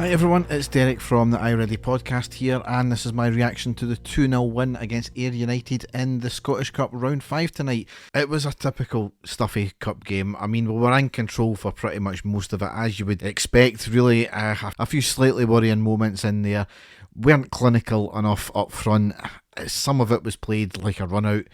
Hi everyone, it's Derek from the Ayr United podcast here, and this is my reaction to the 2-0 win against Ayr United in the Scottish Cup round 5 tonight. It was a typical stuffy cup game. I mean, we were in control for pretty much most of it, as you would expect, really. A few slightly worrying moments in there. Weren't clinical enough up front. Some of it was played like a run out,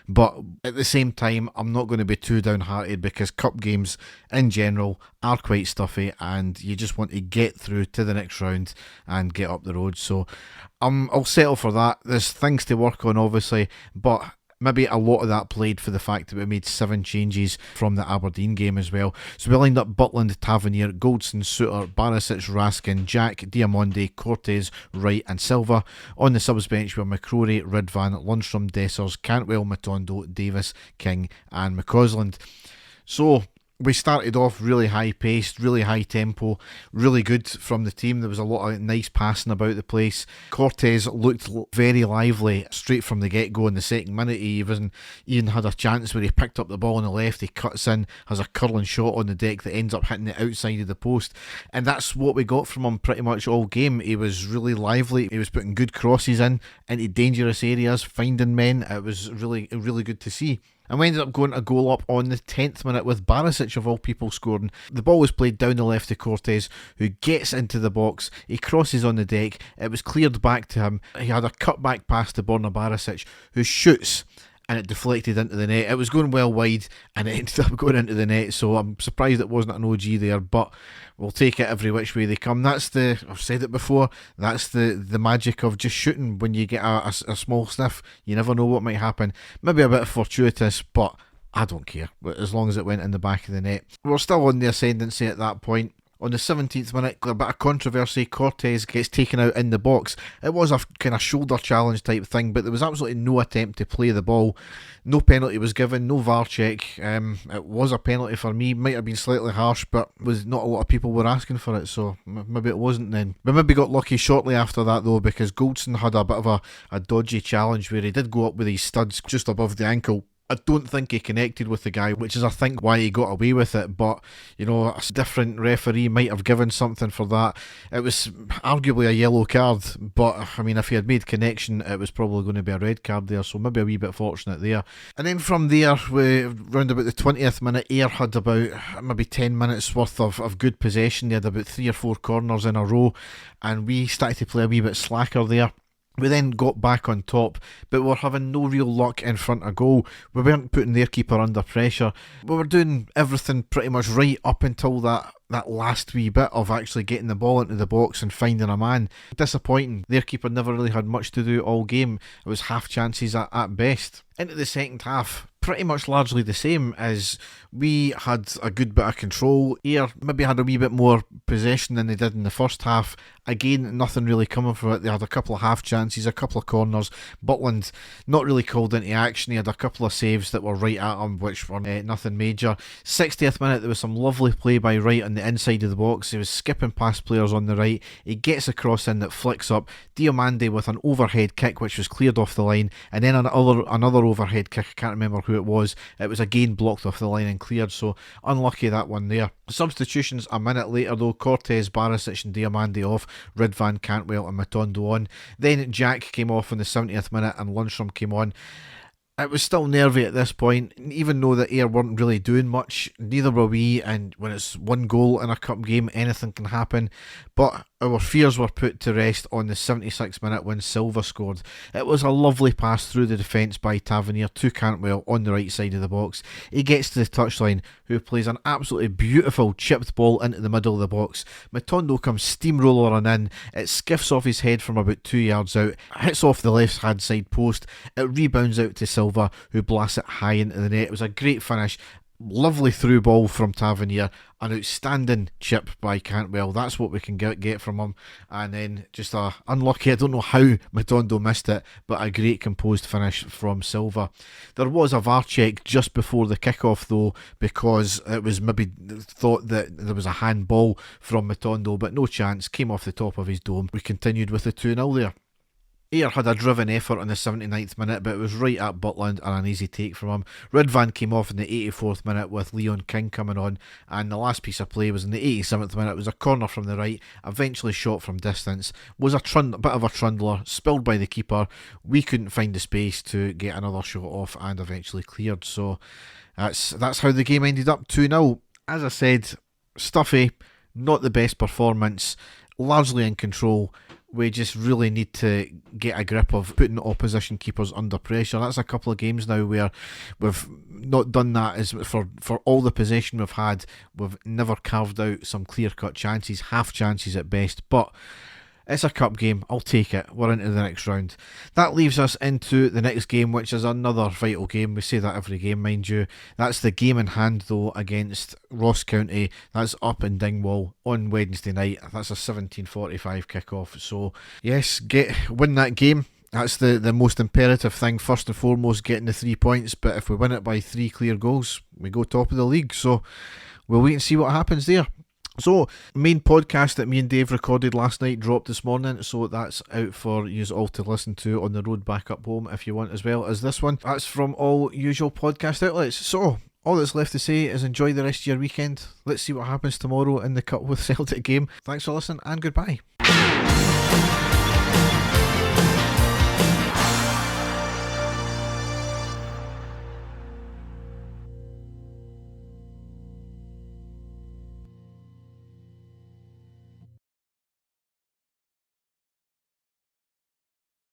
but at the same time I'm not going to be too downhearted because cup games in general are quite stuffy and you just want to get through to the next round and get up the road. So I'll settle for that. There's things to work on obviously, but maybe a lot of that played for the fact that we made 7 changes from the Aberdeen game as well. So we lined up Butland, Tavernier, Goldson, Suter, Barisic, Raskin, Jack, Diamonde, Cortez, Wright and Silva. On the subs bench were McCrory, Ridvan, Lundstrom, Dessers, Cantwell, Matondo, Davis, King and McCausland. So we started off really high paced, really high tempo, really good from the team. There was a lot of nice passing about the place. Cortez looked very lively straight from the get-go. In the second minute he even had a chance where he picked up the ball on the left, he cuts in, has a curling shot on the deck that ends up hitting the outside of the post, and that's what we got from him pretty much all game. He was really lively, he was putting good crosses into dangerous areas, finding men. It was really good to see. And we ended up going a goal up on the 10th minute with Barisic of all people scoring. The ball was played down the left to Cortez, who gets into the box, he crosses on the deck, it was cleared back to him, he had a cut back pass to Borna Barisic, who shoots and it deflected into the net. It was going well wide and it ended up going into the net, so I'm surprised it wasn't an OG there, but we'll take it every which way they come. I've said it before, that's the magic of just shooting. When you get a small sniff, you never know what might happen. Maybe a bit fortuitous, but I don't care, as long as it went in the back of the net. We're still on the ascendancy at that point. On the 17th minute, a bit of controversy, Cortez gets taken out in the box. It was a kind of shoulder challenge type thing, but there was absolutely no attempt to play the ball. No penalty was given, no VAR check. It was a penalty for me, might have been slightly harsh, but was not a lot of people were asking for it, so maybe it wasn't then. We maybe got lucky shortly after that though, because Goldson had a bit of a dodgy challenge where he did go up with his studs just above the ankle. I don't think he connected with the guy, which is I think why he got away with it, but you know, a different referee might have given something for that. It was arguably a yellow card, but I mean, if he had made connection it was probably going to be a red card there, so maybe a wee bit fortunate there. And then from there, round about the 20th minute, Ayr had about maybe 10 minutes worth of good possession. They had about 3 or 4 corners in a row and we started to play a wee bit slacker there. We then got back on top, but we were having no real luck in front of goal. We weren't putting their keeper under pressure. We were doing everything pretty much right up until that last wee bit of actually getting the ball into the box and finding a man. Disappointing. Their keeper never really had much to do all game. It was half chances at best. Into the second half, pretty much largely the same, as we had a good bit of control. Ayr maybe had a wee bit more possession than they did in the first half. Again, nothing really coming from it. They had a couple of half chances, a couple of corners. Butland not really called into action. He had a couple of saves that were right at him, which were nothing major. 60th minute, there was some lovely play by Wright on the inside of the box. He was skipping past players on the right. He gets a cross in that flicks up. Diamande with an overhead kick which was cleared off the line, and then another overhead kick. I can't remember who it was. It was again blocked off the line and cleared, so unlucky that one there. Substitutions a minute later though, Cortez, Barisic and Diamande off, Ridvan, Cantwell and Matondo on. Then Jack came off in the 70th minute and Lundstrom came on. It was still nervy at this point, even though the Ayr weren't really doing much, neither were we, and when it's one goal in a cup game anything can happen. But our fears were put to rest on the 76th minute when Silva scored. It was a lovely pass through the defence by Tavernier to Cantwell on the right side of the box. He gets to the touchline, who plays an absolutely beautiful chipped ball into the middle of the box. Matondo comes steamrolling in, it skiffs off his head from about 2 yards out, hits off the left hand side post, it rebounds out to Silva, who blasts it high into the net. It was a great finish. Lovely through ball from Tavernier, an outstanding chip by Cantwell. That's what we can get from him. And then just unlucky, I don't know how Matondo missed it, but a great composed finish from Silva. There was a VAR check just before the kickoff though, because it was maybe thought that there was a handball from Matondo, but no chance, came off the top of his dome. We continued with the 2-0 there. Ayr had a driven effort in the 79th minute, but it was right at Butland and an easy take from him. Ridvan came off in the 84th minute with Leon King coming on, and the last piece of play was in the 87th minute. It was a corner from the right, eventually shot from distance. Was a bit of a trundler, spilled by the keeper. We couldn't find the space to get another shot off and eventually cleared. So that's how the game ended up 2-0. As I said, stuffy, not the best performance, largely in control. We just really need to get a grip of putting opposition keepers under pressure. That's a couple of games now where we've not done that. As for all the possession we've had, we've never carved out some clear-cut chances, half chances at best. But it's a cup game, I'll take it. We're into the next round. That leaves us into the next game, which is another vital game. We say that every game, mind you. That's the game in hand, though, against Ross County. That's up in Dingwall on Wednesday night. That's a 17:45 kick-off. So, yes, win that game. That's the most imperative thing. First and foremost, getting the 3 points. But if we win it by 3 clear goals, we go top of the league. So, we'll wait and see what happens there. So, main podcast that me and Dave recorded last night dropped this morning, so that's out for you all to listen to on the road back up home if you want, as well as this one. That's from all usual podcast outlets. So, all that's left to say is enjoy the rest of your weekend. Let's see what happens tomorrow in the Cup with Celtic game. Thanks for listening and goodbye.